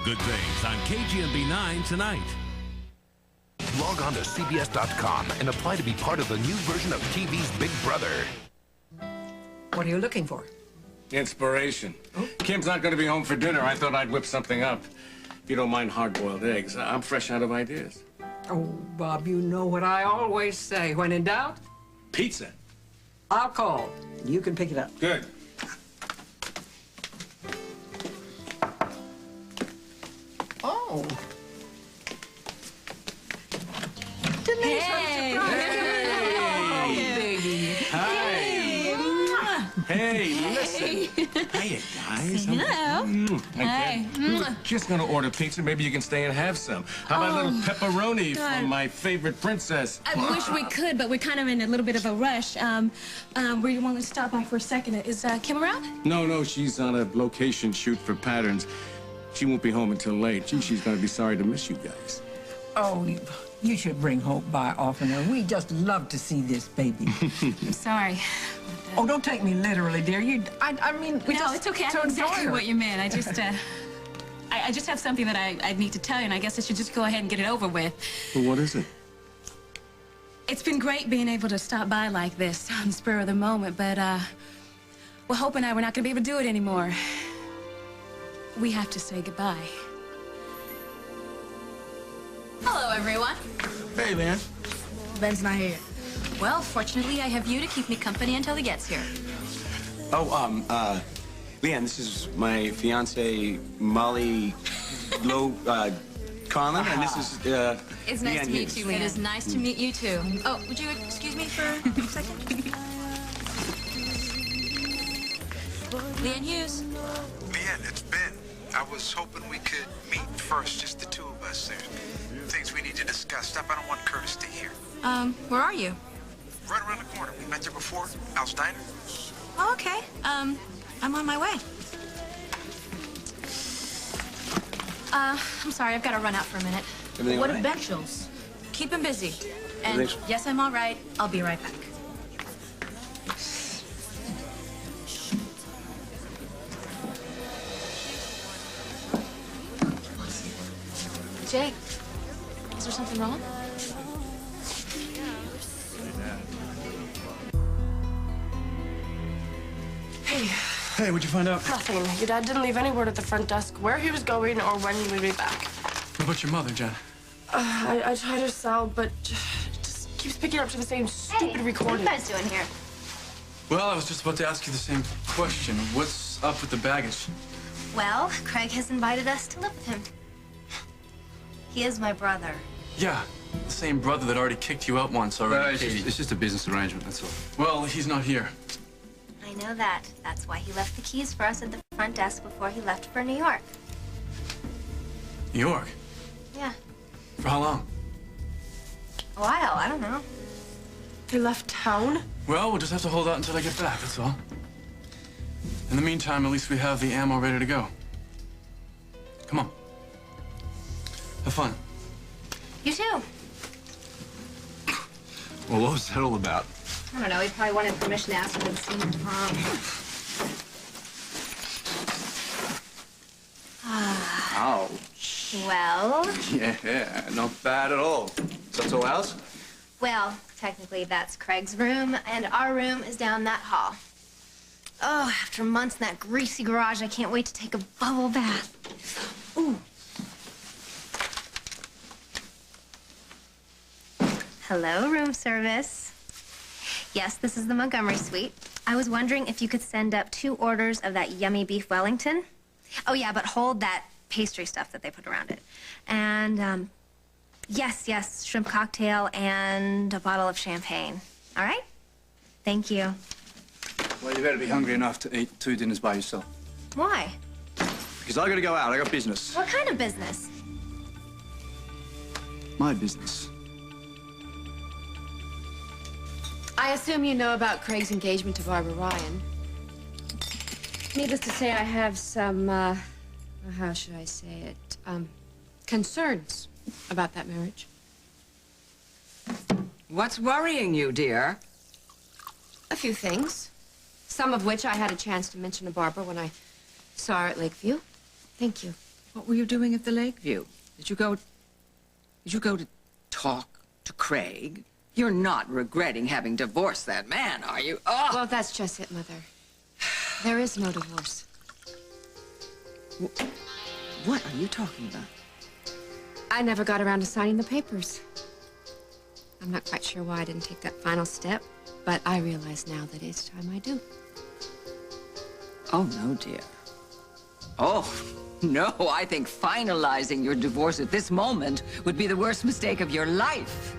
Good Things on KGMB9 tonight. Log on to CBS.com and apply to be part of the new version of TV's Big Brother. What are you looking for? Inspiration. Oh? Kim's not going to be home for dinner. I thought I'd whip something up. If you don't mind hard-boiled eggs, I'm fresh out of ideas. Oh, Bob, you know what I always say. When in doubt, Pizza. I'll call. You can pick it up. Good. Oh. Denise, Hey. baby. Hi. Hey, listen. Hiya, guys. Hello. Hi. We were just going to order pizza. Maybe you can stay and have some. How about a little pepperoni from my favorite princess? I wish we could, but we're kind of in a little bit of a rush. We want to stop by for a second. Is Kim around? No, she's on a location shoot for Patterns. She won't be home until late. Gee, she's going to be sorry to miss you guys. Oh, you should bring Hope by oftener. We just love to see this baby. I'm sorry. Oh, don't take me literally, dear. I mean, we No, just it's okay. I to know enjoy exactly her. what you meant. I just, I just have something that I need to tell you, and I guess I should just go ahead and get it over with. Well, what is it? It's been great being able to stop by like this on the spur of the moment, but, well, Hope and I, we're not going to be able to do it anymore. We have to say goodbye. Hello, everyone. Hey, Leanne. Ben's not here. Well, fortunately, I have you to keep me company until he gets here. Oh, Leanne, this is my fiance, Molly Conlon, and this is, It's nice Leanne to meet Hughes. you, Leanne. It is nice to meet you, too. Oh, would you excuse me for a second? Leanne Hughes. Leanne, it's Ben. I was hoping we could meet first, just the two of us. There's things we need to discuss, stuff I don't want Curtis to hear. Where are you? Right around the corner. We met there before. Al's Diner. Oh, okay. I'm on my way. I'm sorry, I've got to run out for a minute. Everything What all of right? Benchels? Keep him busy. And Everything's- yes, I'm all right. I'll be right back. Jake, is there something wrong? Hey, what'd you find out? Nothing. Your dad didn't leave any word at the front desk where he was going or when he would be back. What about your mother, Jen? I tried her cell, but it just keeps picking up to the same stupid recording. What are you guys doing here? Well, I was just about to ask you the same question. What's up with the baggage? Well, Craig has invited us to live with him. He is my brother. Yeah, the same brother that already kicked you out once already, Katie. It's just a business arrangement, that's all. Well, he's not here. I know that. That's why he left the keys for us at the front desk before he left for New York. New York? Yeah. For how long? A while. I don't know. He left town? Well, we'll just have to hold out until I get back, that's all. In the meantime, at least we have the ammo ready to go. Come on. Have fun. You too. Well, what was that all about? I don't know. He probably wanted permission to ask for the senior prom. Ouch. Well, Yeah, not bad at all. So that's all ours? well, technically that's Craig's room, and our room is down that hall. Oh, after months in that greasy garage, I can't wait to take a bubble bath. Ooh. Hello, room service. Yes, this is the Montgomery suite. I was wondering if you could send up 2 orders of that yummy beef Wellington. Oh, yeah, but hold that pastry stuff that they put around it. And, yes, shrimp cocktail and a bottle of champagne. All right? Thank you. Well, you better be hungry enough to eat 2 dinners by yourself. Why? Because I gotta go out, I got business. What kind of business? My business. I assume you know about Craig's engagement to Barbara Ryan. Needless to say, I have some, how should I say it, concerns about that marriage. What's worrying you, dear? A few things. Some of which I had a chance to mention to Barbara when I saw her at Lakeview. Thank you. What were you doing at the Lakeview? Did you go to talk to Craig? You're not regretting having divorced that man, are you? Oh! Well, that's just it, Mother. There is no divorce. What are you talking about? I never got around to signing the papers. I'm not quite sure why I didn't take that final step, but I realize now that it's time I do. Oh, no, dear. Oh, no, I think finalizing your divorce at this moment would be the worst mistake of your life.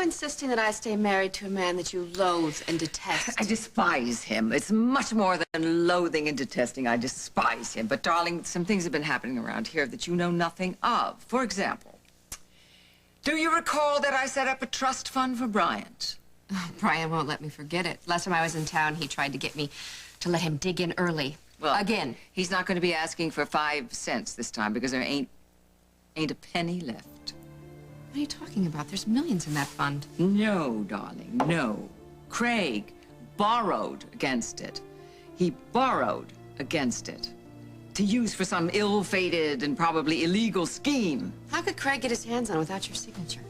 Insisting that I stay married to a man that you loathe and detest. I despise him. It's much more than loathing and detesting. I despise him. But, darling, some things have been happening around here that you know nothing of. For example, do you recall that I set up a trust fund for Bryant? Oh, Brian won't let me forget it. Last time I was in town, he tried to get me to let him dig in early. Well, again. He's not going to be asking for 5 cents this time because there ain't a penny left. What are you talking about? There's millions in that fund. No, darling, no. Craig borrowed against it. He borrowed against it to use for some ill-fated and probably illegal scheme. How could Craig get his hands on it without your signature?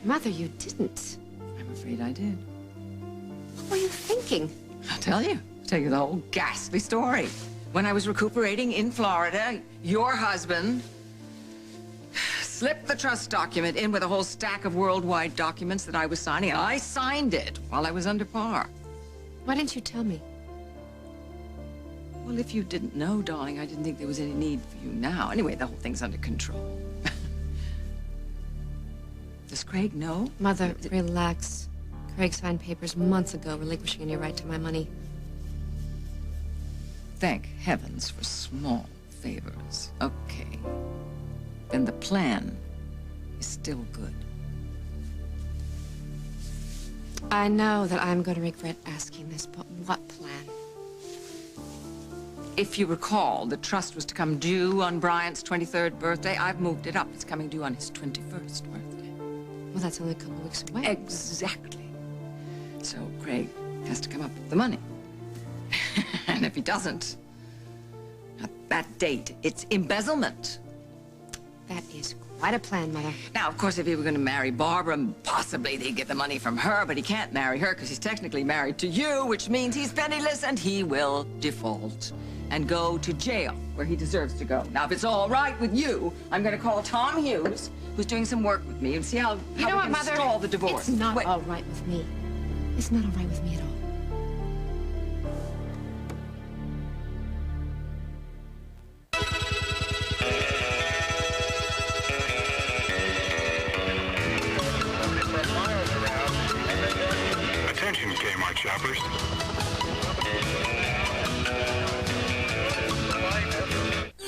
Mother, you didn't. I'm afraid I did. What were you thinking? I'll tell you the whole ghastly story. When I was recuperating in Florida, your husband slipped the trust document in with a whole stack of worldwide documents that I was signing, and I signed it while I was under par. Why didn't you tell me? Well, if you didn't know, darling, I didn't think there was any need for you now. Anyway, the whole thing's under control. Does Craig know? Mother, relax. Craig signed papers months ago relinquishing any right to my money. Thank heavens for small favors. Okay. Then the plan is still good. I know that I'm going to regret asking this, but what plan? If you recall, the trust was to come due on Bryant's 23rd birthday. I've moved it up. It's coming due on his 21st birthday. Well, that's only a couple of weeks away. Exactly. So Craig has to come up with the money. And if he doesn't, at that date, it's embezzlement. That is quite a plan, Mother. Now, of course, if he were going to marry Barbara, possibly he'd get the money from her, but he can't marry her because he's technically married to you, which means he's penniless and he will default and go to jail where he deserves to go. Now, if it's all right with you, I'm going to call Tom Hughes, who's doing some work with me, and see how we can stall the divorce. It's not all right with me. It's not all right with me at all. Attention, Kmart shoppers.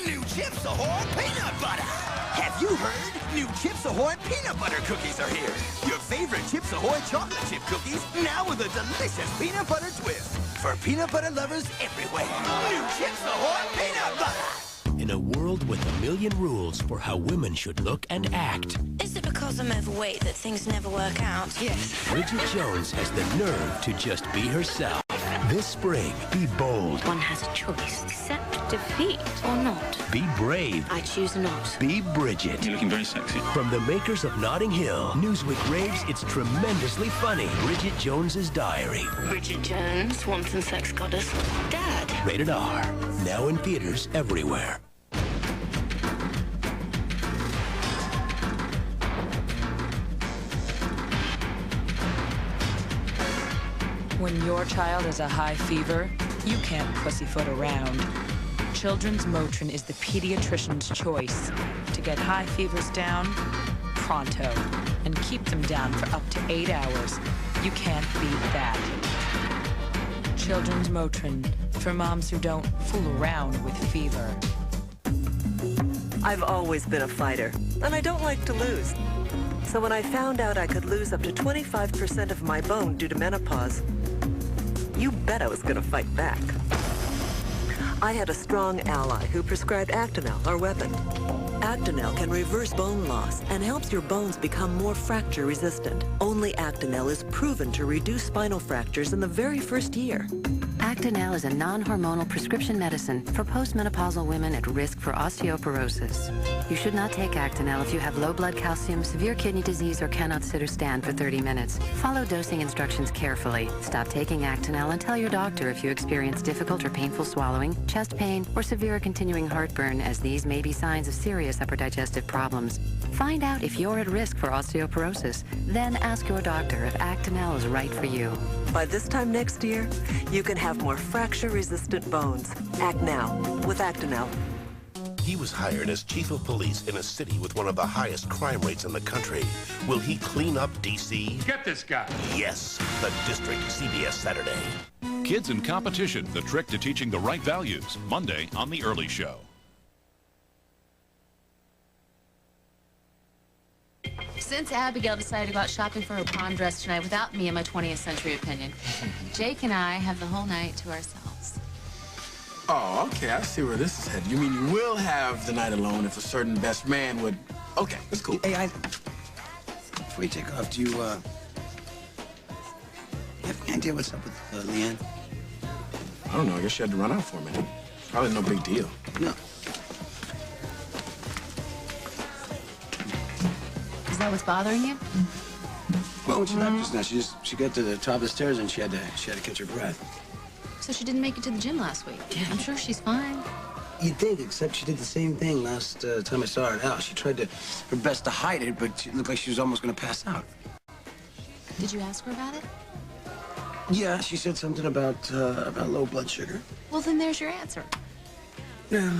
New Chips Ahoy Peanut Butter! Have you heard? New Chips Ahoy Peanut Butter Cookies are here. Your favorite Chips Ahoy chocolate chip cookies, now with a delicious peanut butter twist. For peanut butter lovers everywhere. New Chips Ahoy Peanut Butter! In a world with a million rules for how women should look and act, Is it because I'm overweight that things never work out? Yes. Bridget Jones has the nerve to just be herself. This spring, be bold. One has a choice. Accept defeat or not. Be brave. I choose not. Be Bridget. You're looking very sexy. From the makers of Notting Hill, Newsweek raves it's tremendously funny. Bridget Jones's Diary. Bridget Jones, wanton sex goddess. Dad. Rated R. Now in theaters everywhere. When your child has a high fever, you can't pussyfoot around. Children's Motrin is the pediatrician's choice to get high fevers down pronto and keep them down for up to 8 hours. You can't beat that. Children's Motrin, for moms who don't fool around with fever. I've always been a fighter. and I don't like to lose. So when I found out I could lose up to 25% of my bone due to menopause, you bet I was gonna fight back. I had a strong ally who prescribed Actonel, our weapon. Actonel can reverse bone loss and helps your bones become more fracture resistant. Only Actonel is proven to reduce spinal fractures in the very first year. Actonel is a non-hormonal prescription medicine for postmenopausal women at risk for osteoporosis. You should not take Actonel if you have low blood calcium, severe kidney disease, or cannot sit or stand for 30 minutes. Follow dosing instructions carefully. Stop taking Actonel and tell your doctor if you experience difficult or painful swallowing, chest pain, or severe or continuing heartburn, as these may be signs of serious upper digestive problems. Find out if you're at risk for osteoporosis. Then ask your doctor if Actonel is right for you. By this time next year, you can have more fracture-resistant bones. Act now with Actonel. He was hired as chief of police in a city with one of the highest crime rates in the country. Will he clean up D.C.? Get this guy. Yes, The District, CBS Saturday. Kids in Competition, the trick to teaching the right values. Monday on The Early Show. Since Abigail decided to go out shopping for her prom dress tonight without me and my 20th century opinion, Jake and I have the whole night to ourselves. Oh, okay, I see where this is headed. You mean you will have the night alone if a certain best man would... Okay, that's cool. Hey, before you take off, do you have any idea what's up with Leanne? I don't know, I guess she had to run out for a minute. Probably no big deal. No. Is that what's bothering you? Well, when she left just now, she got to the top of the stairs and she had to catch her breath. So she didn't make it to the gym last week. Yeah. I'm sure she's fine. You'd think, except she did the same thing last time I saw her at the house. She tried her best to hide it, but it looked like she was almost going to pass out. Did you ask her about it? Yeah, she said something about low blood sugar. Well, then there's your answer. Yeah.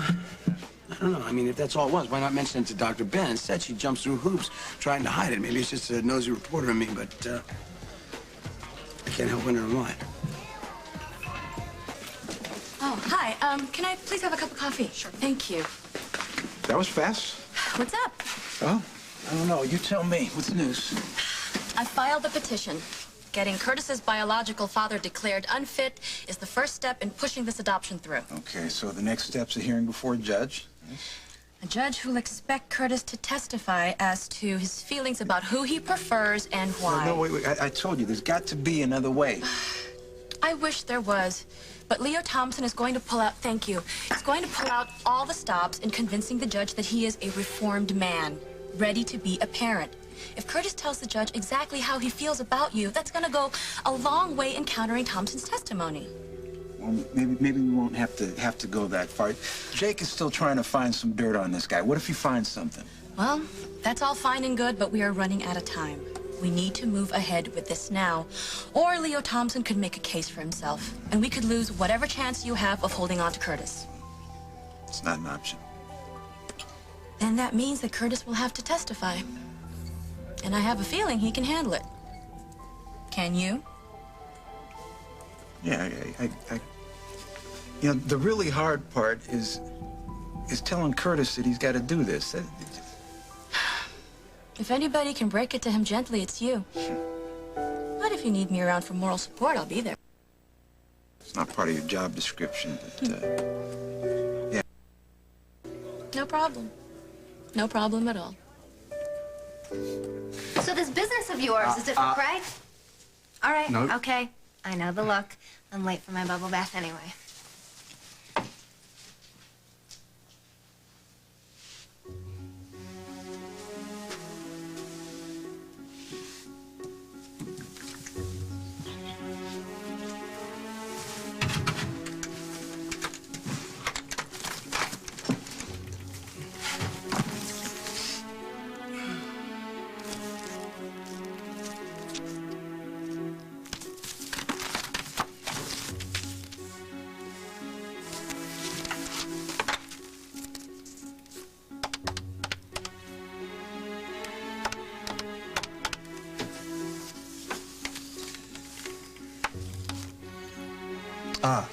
I don't know. I mean, if that's all it was, why not mention it to Dr. Ben? Instead, she jumps through hoops trying to hide it. Maybe it's just a nosy reporter in me, but I can't help wondering why. Oh, hi. Can I please have a cup of coffee? Sure. Thank you. That was fast. What's up? Well, I don't know. You tell me. What's the news? I filed a petition. Getting Curtis's biological father declared unfit is the first step in pushing this adoption through. Okay, so the next step's a hearing before a judge. A judge who'll expect Curtis to testify as to his feelings about who he prefers and why. No, wait. I told you, there's got to be another way. I wish there was. But Leo Thompson is going to pull out, thank you, he's going to pull out all the stops in convincing the judge that he is a reformed man, ready to be a parent. If Curtis tells the judge exactly how he feels about you, that's going to go a long way in countering Thompson's testimony. Well, maybe we won't have to go that far. Jake is still trying to find some dirt on this guy. What if he finds something? Well, that's all fine and good, but we are running out of time. We need to move ahead with this now, or Leo Thompson could make a case for himself, and we could lose whatever chance you have of holding on to Curtis. It's not an option. Then that means that Curtis will have to testify. And I have a feeling he can handle it. Can you? Yeah, you know, the really hard part is telling Curtis that he's got to do this. If anybody can break it to him gently, it's you. But if you need me around for moral support, I'll be there. It's not part of your job description, but, yeah. No problem. No problem at all. So this business of yours, is it for Craig? All right, Nope. okay. I know the look. I'm late for my bubble bath anyway.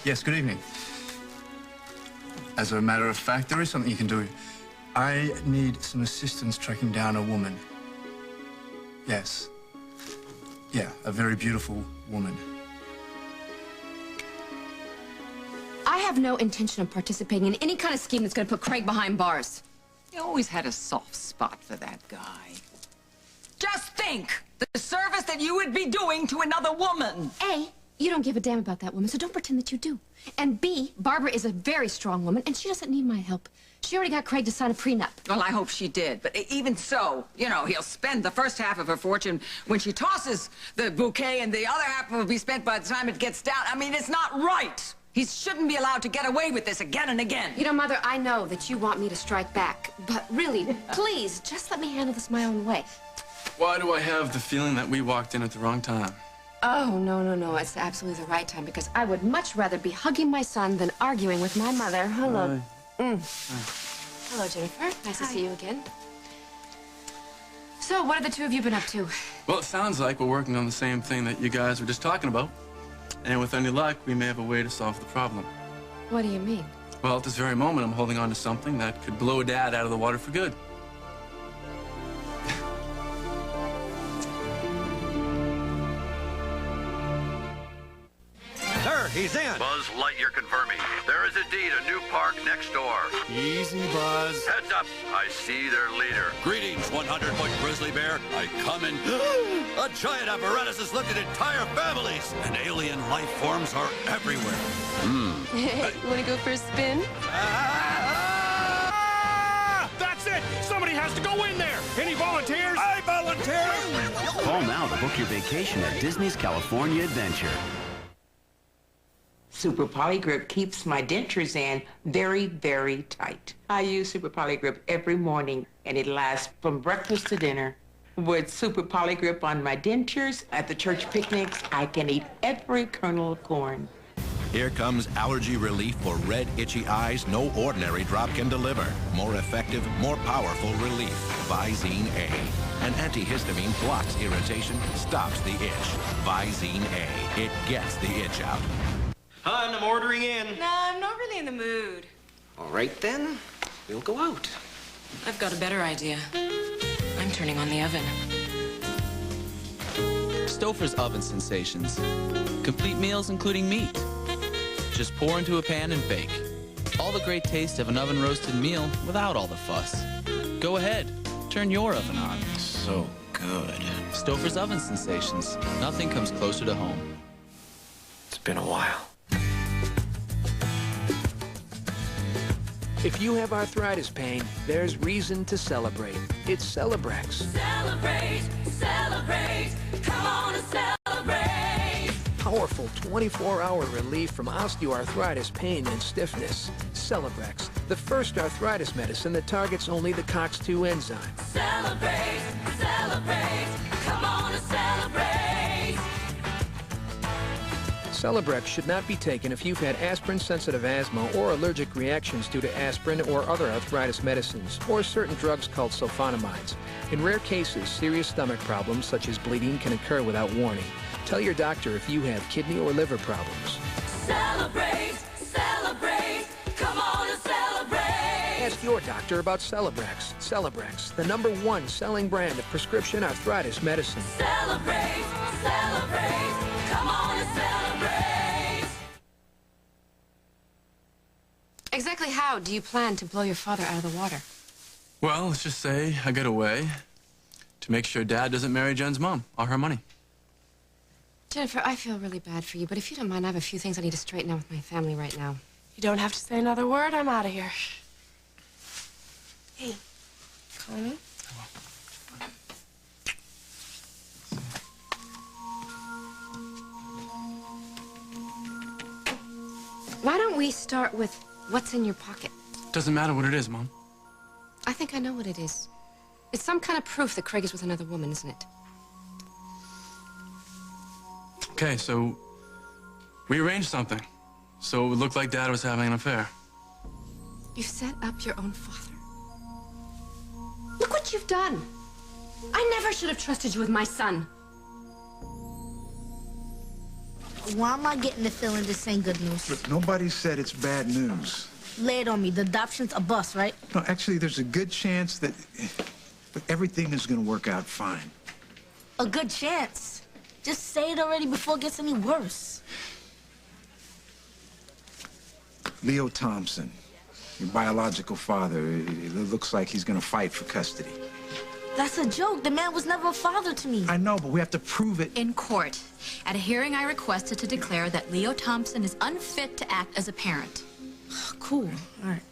Yes, good evening. As a matter of fact, there is something you can do I need some assistance tracking down a woman. Yes. Yeah, a very beautiful woman. I have no intention of participating in any kind of scheme that's going to put Craig behind bars. You always had a soft spot for that guy. Just think, the service that you would be doing to another woman. A, you don't give a damn about that woman, so don't pretend that you do. And B, Barbara is a very strong woman, and she doesn't need my help. She already got Craig to sign a prenup. Well, I hope she did. But even so, you know, he'll spend the first half of her fortune when she tosses the bouquet, and the other half will be spent by the time it gets down. I mean, it's not right. He shouldn't be allowed to get away with this again and again. You know, Mother, I know that you want me to strike back, but really, please, just let me handle this my own way. Why do I have the feeling that we walked in at the wrong time? Oh, no. It's absolutely the right time, because I would much rather be hugging my son than arguing with my mother. Hello. Hello, Jennifer. Nice to see you again. So, what have the two of you been up to? Well, it sounds like we're working on the same thing that you guys were just talking about. And with any luck, we may have a way to solve the problem. What do you mean? Well, at this very moment, I'm holding on to something that could blow Dad out of the water for good. Sir, he's in. Buzz Lightyear confirming. There is indeed a new park next door. Easy, Buzz. Heads up. I see their leader. Greetings, 100-foot grizzly bear. I come in. A giant apparatus has lifted entire families, and alien life forms are everywhere. Hey, want to go for a spin? That's it! Somebody has to go in there! Any volunteers? I volunteer! Call now to book your vacation at Disney's California Adventure. Super Polygrip keeps my dentures in very, very tight. I use Super Polygrip every morning, and it lasts from breakfast to dinner. With Super Polygrip on my dentures at the church picnics, I can eat every kernel of corn. Here comes allergy relief for red, itchy eyes no ordinary drop can deliver. More effective, more powerful relief. Visine A. An antihistamine blocks irritation, stops the itch. Visine A. It gets the itch out. Hun, I'm ordering in. No, I'm not really in the mood. All right, then. We'll go out. I've got a better idea. I'm turning on the oven. Stouffer's Oven Sensations. Complete meals including meat. Just pour into a pan and bake. All the great taste of an oven-roasted meal without all the fuss. Go ahead. Turn your oven on. So good. Stouffer's Oven Sensations. Nothing comes closer to home. It's been a while. If you have arthritis pain, there's reason to celebrate. It's Celebrex. Celebrate, celebrate, come on and celebrate. Powerful 24-hour relief from osteoarthritis pain and stiffness. Celebrex, the first arthritis medicine that targets only the COX-2 enzyme. Celebrate, celebrate, come on and celebrate. Celebrex should not be taken if you've had aspirin-sensitive asthma or allergic reactions due to aspirin or other arthritis medicines, or certain drugs called sulfonamides. In rare cases, serious stomach problems such as bleeding can occur without warning. Tell your doctor if you have kidney or liver problems. Celebrate, celebrate, come on and celebrate. Ask your doctor about Celebrex. Celebrex, the #1 selling brand of prescription arthritis medicine. Celebrate, celebrate, come on and celebrate. Exactly how do you plan to blow your father out of the water? Well, let's just say I get away to make sure Dad doesn't marry Jen's mom. All her money. Jennifer, I feel really bad for you, but if you don't mind, I have a few things I need to straighten out with my family right now. You don't have to say another word. I'm out of here. Hey, call me. Why don't we start with what's in your pocket? Doesn't matter what it is, Mom. I think I know what it is. It's some kind of proof that Craig is with another woman, isn't it? Okay, so we arranged something. So it would look like Dad was having an affair. You set up your own father? Look what you've done. I never should have trusted you with my son. Why am I getting the feeling this ain't good news? Look, nobody said it's bad news. Lay it on me. The adoption's a bust, right? No, actually, there's a good chance that everything is going to work out fine. A good chance. Just say it already before it gets any worse. Leo Thompson, your biological father, it looks like he's going to fight for custody. That's a joke. The man was never a father to me. I know, but we have to prove it. In court, at a hearing, I requested to declare that Leo Thompson is unfit to act as a parent. Cool. All right.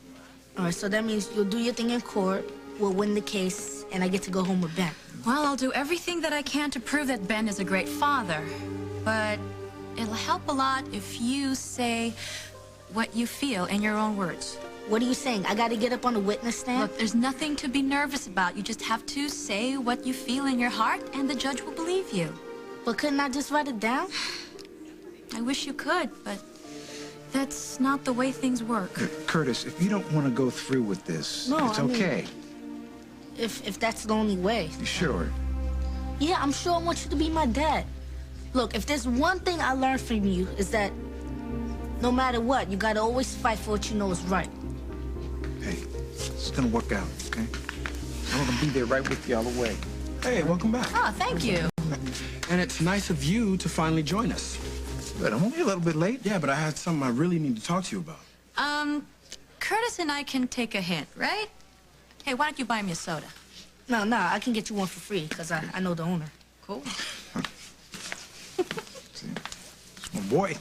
All right, so that means you'll do your thing in court, we'll win the case, and I get to go home with Ben. Well, I'll do everything that I can to prove that Ben is a great father. But it'll help a lot if you say what you feel in your own words. What are you saying? I gotta get up on the witness stand? Look, there's nothing to be nervous about. You just have to say what you feel in your heart, and the judge will believe you. But couldn't I just write it down? I wish you could, but that's not the way things work. Curtis, if you don't want to go through with this, No, it's I mean, okay. If that's the only way. You sure? Yeah, I'm sure I want you to be my dad. Look, if there's one thing I learned from you, is that no matter what, you gotta always fight for what you know is right. Hey, it's gonna work out, okay? I'm gonna be there right with you all the way. Hey, welcome back. Oh, thank you. And it's nice of you to finally join us. But I'm only a little bit late. Yeah, but I had something I really need to talk to you about. Curtis and I can take a hint, right? Hey, why don't you buy me a soda? No, I can get you one for free, because I know the owner. Cool. My boy.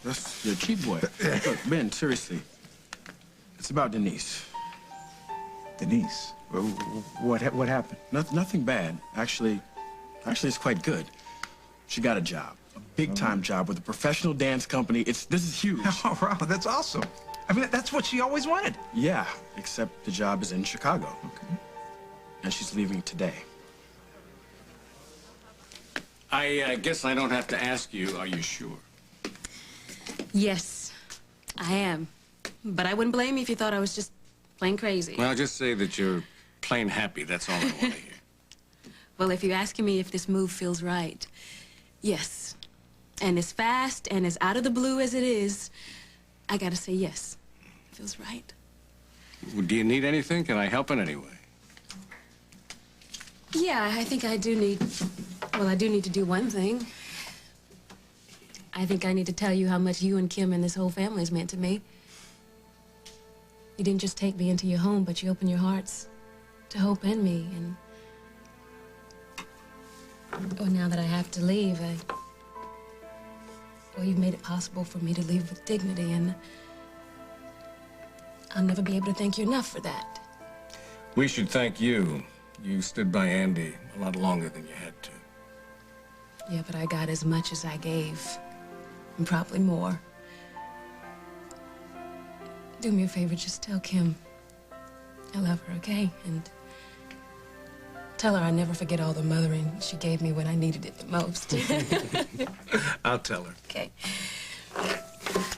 That's your cheap boy. Look, Ben, seriously. It's about Denise. Denise? What happened? Nothing bad. Actually, it's quite good. She got a job. A big-time job with a professional dance company. This is huge. Oh, wow, that's awesome. I mean, that's what she always wanted. Yeah, except the job is in Chicago. Okay. And she's leaving today. I guess I don't have to ask you, are you sure? Yes, I am. But I wouldn't blame you if you thought I was just plain crazy. Well, just say that you're plain happy. That's all I want to hear. Well, if you're asking me if this move feels right, yes. And as fast and as out of the blue as it is, I gotta say yes. It feels right. Well, do you need anything? Can I help in any way? Yeah, I think I do need... Well, I do need to do one thing. I think I need to tell you how much you and Kim and this whole family has meant to me. You didn't just take me into your home, but you opened your hearts to Hope and me, and... Oh, now that I have to leave, well, you've made it possible for me to leave with dignity, and I'll never be able to thank you enough for that. We should thank you. You stood by Andy a lot longer than you had to. Yeah, but I got as much as I gave, and probably more. Do me a favor, just tell Kim I love her, okay? And tell her I never forget all the mothering she gave me when I needed it the most. I'll tell her. Okay.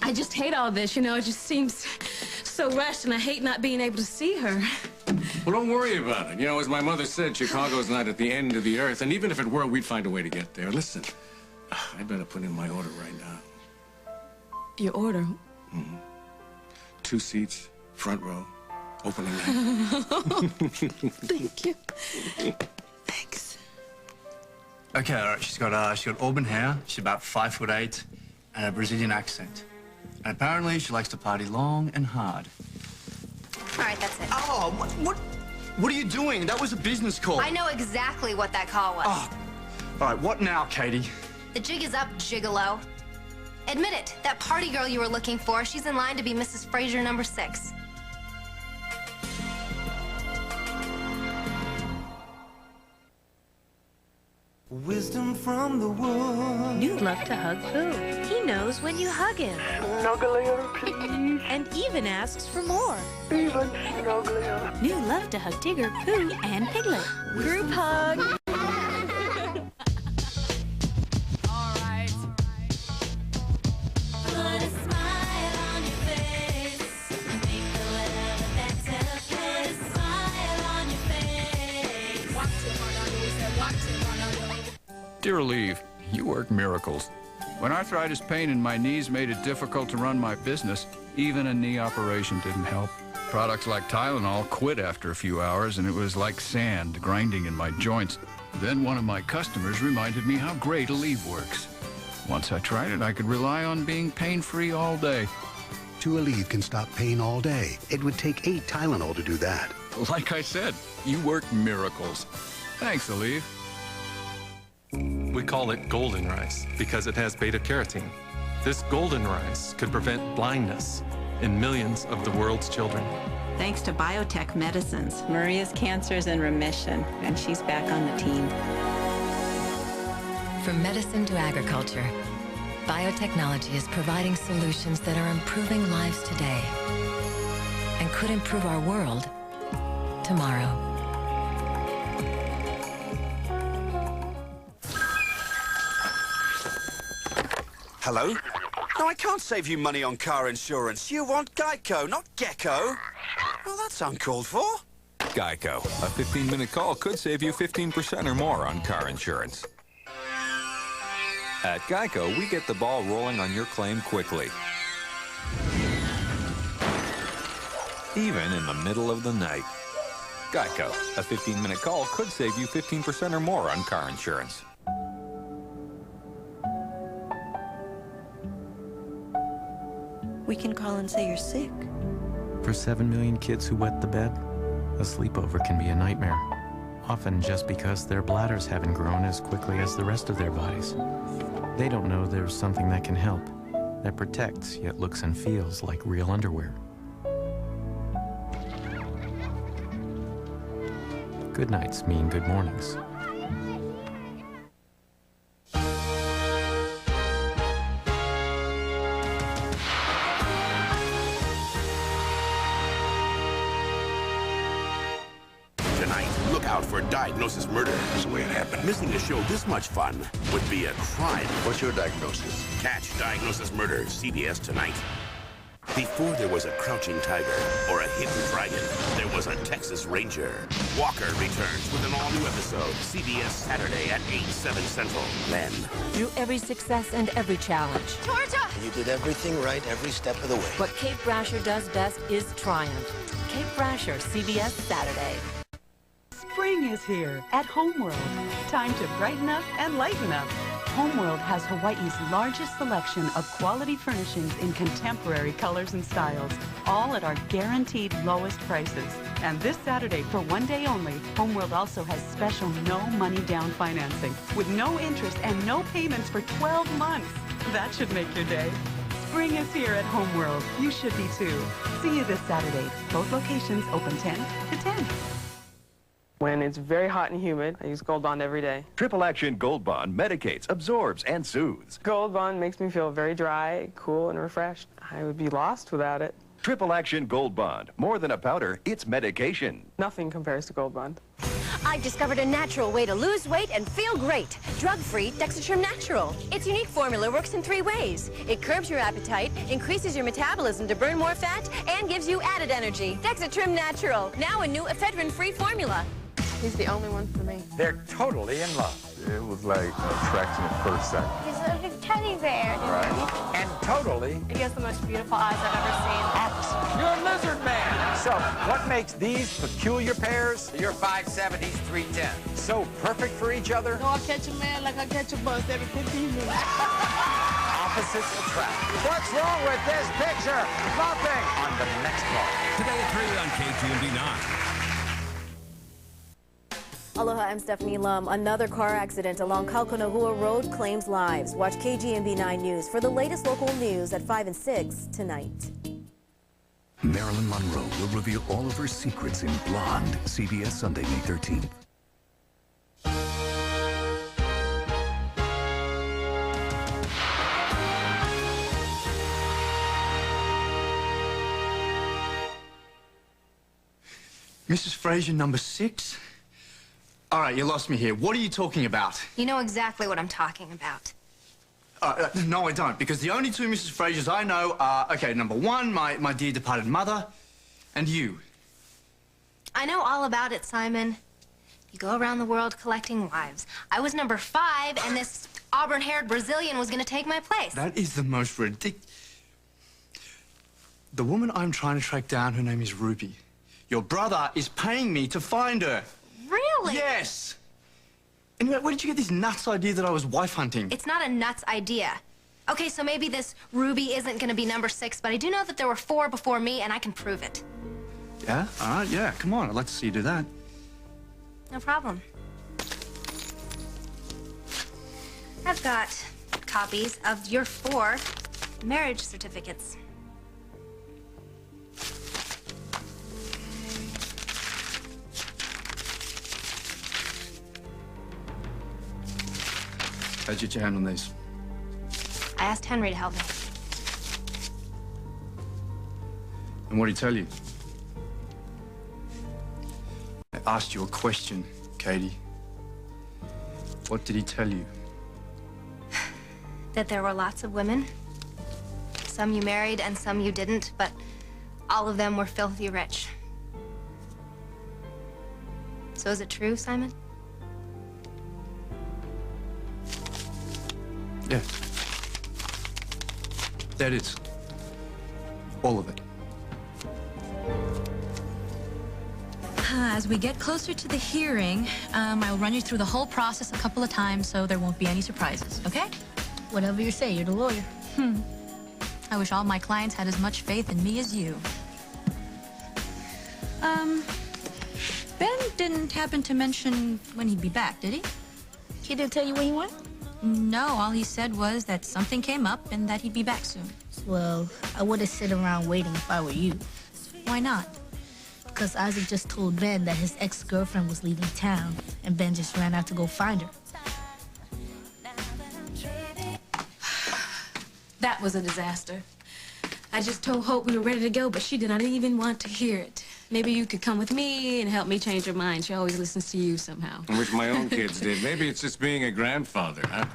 I just hate all this, you know, it just seems so rushed, and I hate not being able to see her. Well, don't worry about it. You know, as my mother said, Chicago's not at the end of the earth, and even if it were, we'd find a way to get there. Listen, I better put in my order right now. Your order? Mm-hmm. 2 seats, front row, opening night. Thank you. Thanks. Okay, all right. She's got auburn hair. She's about 5'8", and a Brazilian accent. And apparently, she likes to party long and hard. All right, that's it. Oh, what are you doing? That was a business call. I know exactly what that call was. Oh. All right, what now, Katie? The jig is up, gigolo. Admit it, that party girl you were looking for, she's in line to be Mrs. Fraser number 6. Wisdom from the woods. New Love to Hug Pooh. He knows when you hug him. Snugglier, please. And even asks for more. Even snugglier. New Love to Hug Tigger, Pooh, and Piglet. Group hug. Put a smile on your face. Make the weather better. Put a smile on your face. Dear Aleve, you work miracles. When arthritis pain in my knees made it difficult to run my business, Even a knee operation didn't help. Products like Tylenol quit after a few hours, and it was like sand grinding in my joints. Then one of my customers reminded me how great Aleve works. Once I tried it, I could rely on being pain-free all day. 2 Aleve can stop pain all day. It would take 8 Tylenol to do that. Like I said, you work miracles. Thanks, Aleve. We call it golden rice because it has beta-carotene. This golden rice could prevent blindness in millions of the world's children. Thanks to biotech medicines, Maria's cancer is in remission, and she's back on the team. From medicine to agriculture, biotechnology is providing solutions that are improving lives today and could improve our world tomorrow. Hello? No, I can't save you money on car insurance. You want Geico, not Gecko. Well, that's uncalled for. Geico. A 15-minute call could save you 15% or more on car insurance. At Geico, we get the ball rolling on your claim quickly. Even in the middle of the night. Geico. A 15-minute call could save you 15% or more on car insurance. We can call and say you're sick. For 7 million kids who wet the bed, a sleepover can be a nightmare. Often just because their bladders haven't grown as quickly as the rest of their bodies. They don't know there's something that can help, that protects yet looks and feels like real underwear. Good nights mean good mornings. For Diagnosis Murder. That's the way it happened. Missing a show this much fun would be a crime. What's your diagnosis? Catch Diagnosis Murder, CBS tonight. Before there was a crouching tiger or a hidden dragon, there was a Texas Ranger. Walker returns with an all-new episode, CBS Saturday at 8, 7 Central. Then, through every success and every challenge. Georgia! You did everything right every step of the way. What Kate Brasher does best is triumph. Kate Brasher, CBS Saturday. Spring is here at Homeworld. Time to brighten up and lighten up. Homeworld has Hawaii's largest selection of quality furnishings in contemporary colors and styles, all at our guaranteed lowest prices. And this Saturday, for one day only, Homeworld also has special no money down financing with no interest and no payments for 12 months. That should make your day. Spring is here at Homeworld. You should be too. See you this Saturday. Both locations open 10 to 10. When it's very hot and humid, I use Gold Bond every day. Triple Action Gold Bond medicates, absorbs, and soothes. Gold Bond makes me feel very dry, cool, and refreshed. I would be lost without it. Triple Action Gold Bond. More than a powder, it's medication. Nothing compares to Gold Bond. I've discovered a natural way to lose weight and feel great. Drug-free Dexatrim Natural. Its unique formula works in 3 ways. It curbs your appetite, increases your metabolism to burn more fat, and gives you added energy. Dexatrim Natural. Now a new ephedrine-free formula. He's the only one for me. They're totally in love. It was like attraction at first sight. He's a big teddy bear. Right. And totally. He has the most beautiful eyes I've ever seen. Opposite. You're a lizard man. So, what makes these peculiar pairs? You're 5'7", he's 3'10". So perfect for each other? No, I catch a man like I catch a bus every 15 minutes. Opposites attract. What's wrong with this picture? Nothing. On the next part. Today at 3 on KGMB 9. Aloha, I'm Stephanie Lum. Another car accident along Kaukonahua Road claims lives. Watch KGMB 9 News for the latest local news at 5 and 6 tonight. Marilyn Monroe will reveal all of her secrets in Blonde. CBS Sunday, May 13th. Mrs. Fraser, number 6? All right, you lost me here. What are you talking about? You know exactly what I'm talking about. No, I don't, because the only 2 Mrs. Frasers I know are, okay, number 1, my dear departed mother, and you. I know all about it, Simon. You go around the world collecting wives. I was number 5, and this auburn-haired Brazilian was going to take my place. That is the most ridiculous... The woman I'm trying to track down, her name is Ruby. Your brother is paying me to find her. Really? Yes! Anyway, where did you get this nuts idea that I was wife hunting? It's not a nuts idea. Okay, so maybe this Ruby isn't gonna be number 6, but I do know that there were 4 before me, and I can prove it. Yeah? All right, yeah, come on. I'd like to see you do that. No problem. I've got copies of your 4 marriage certificates. How'd you get your hand on these? I asked Henry to help me. And what did he tell you? I asked you a question, Katie. What did he tell you? That there were lots of women. Some you married and some you didn't, but all of them were filthy rich. So is it true, Simon? Yeah. That is. All of it. As we get closer to the hearing, I'll run you through the whole process a couple of times so there won't be any surprises, okay? Whatever you say, you're the lawyer. I wish all my clients had as much faith in me as you. Ben didn't happen to mention when he'd be back, did he? He didn't tell you when he went? No, all he said was that something came up and that he'd be back soon. Well, I wouldn't sit around waiting if I were you. Why not? Because Isaac just told Ben that his ex-girlfriend was leaving town, and Ben just ran out to go find her. That was a disaster. I just told Hope we were ready to go, but she did not even want to hear it. Maybe you could come with me and help me change her mind. She always listens to you somehow. I wish my own kids did. Maybe it's just being a grandfather, huh?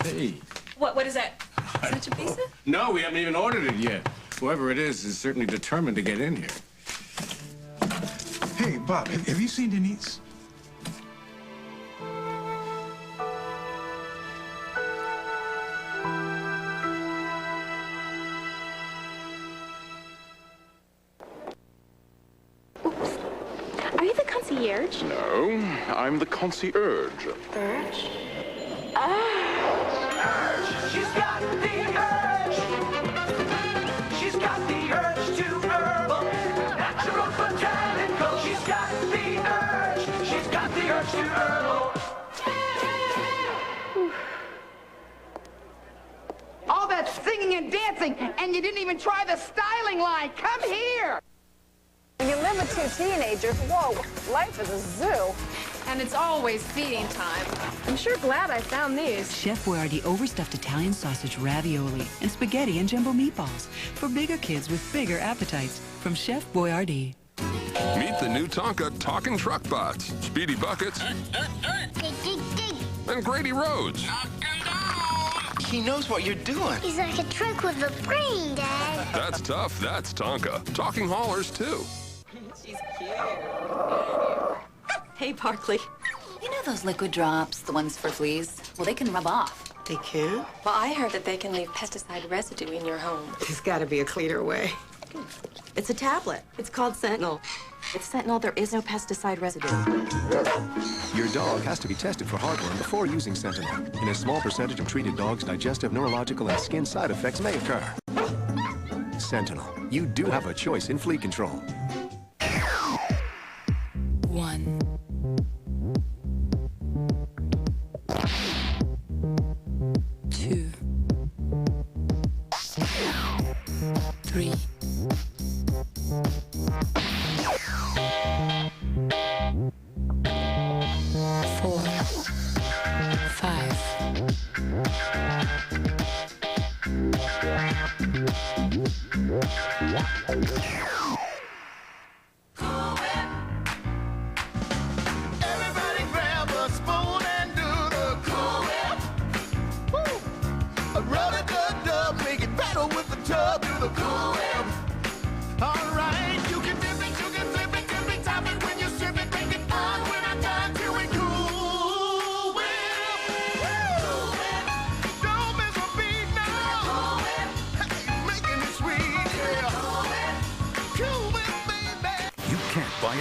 Hey. What is that? Is that your pizza? No, we haven't even ordered it yet. Whoever it is certainly determined to get in here. Hey, Bob, have you seen Denise? Are you the concierge? No, I'm the concierge. Urge? She's got the urge. She's got the urge to herbal, natural botanical. She's got the urge. She's got the urge to herbal. All that singing and dancing, and you didn't even try the styling line. Come here. When you live with 2 teenagers, whoa, life is a zoo. And it's always feeding time. I'm sure glad I found these. Chef Boyardee overstuffed Italian sausage ravioli and spaghetti and jumbo meatballs for bigger kids with bigger appetites from Chef Boyardee. Meet the new Tonka talking truck bots, Speedy Buckets, and Grady Rhodes. He knows what you're doing. He's like a truck with a brain, Dad. That's tough. That's Tonka. Talking haulers, too. She's cute. Hey, Barkley. You know those liquid drops, the ones for fleas? Well, they can rub off. They can? Well, I heard that they can leave pesticide residue in your home. There's got to be a cleaner way. It's a tablet. It's called Sentinel. With Sentinel, there is no pesticide residue. Your dog has to be tested for heartworm before using Sentinel. In a small percentage of treated dogs, digestive, neurological, and skin side effects may occur. Sentinel. You do have a choice in flea control. 1. 2. 3. 4. 5. 6.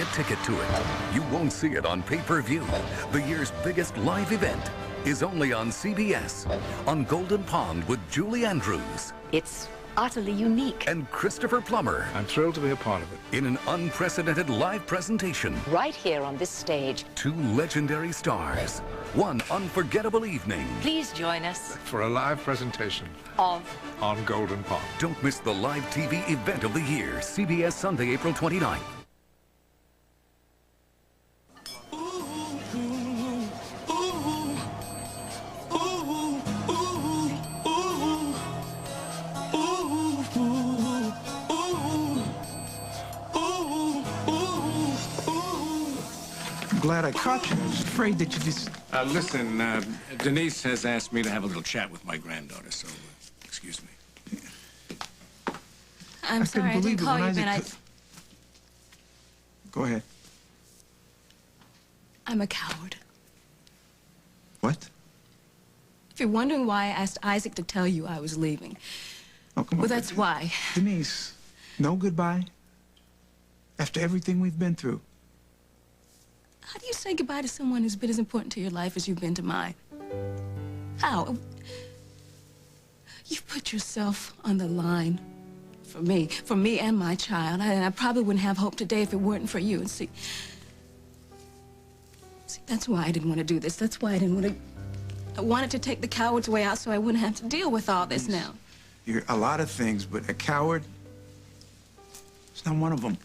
a ticket to it. You won't see it on pay-per-view. The year's biggest live event is only on CBS, on Golden Pond with Julie Andrews. It's utterly unique. And Christopher Plummer. I'm thrilled to be a part of it. In an unprecedented live presentation. Right here on this stage. 2 legendary stars. 1 unforgettable evening. Please join us. For a live presentation. On Golden Pond. Don't miss the live TV event of the year. CBS Sunday, April 29th. Glad I caught you. I was afraid that you just... Listen, Denise has asked me to have a little chat with my granddaughter, so excuse me. I'm sorry, I didn't call you, Ben. Go ahead. I'm a coward. What? If you're wondering why I asked Isaac to tell you I was leaving, oh, come on. Well, that's why. Denise, no goodbye? After everything we've been through? How do you say goodbye to someone who's been as important to your life as you've been to mine? How? You've put yourself on the line for me and my child. I probably wouldn't have hope today if it weren't for you. And see, that's why I didn't want to do this. That's why I didn't want to... I wanted to take the coward's way out so I wouldn't have to deal with all this now. You're a lot of things, but a coward, it's not one of them.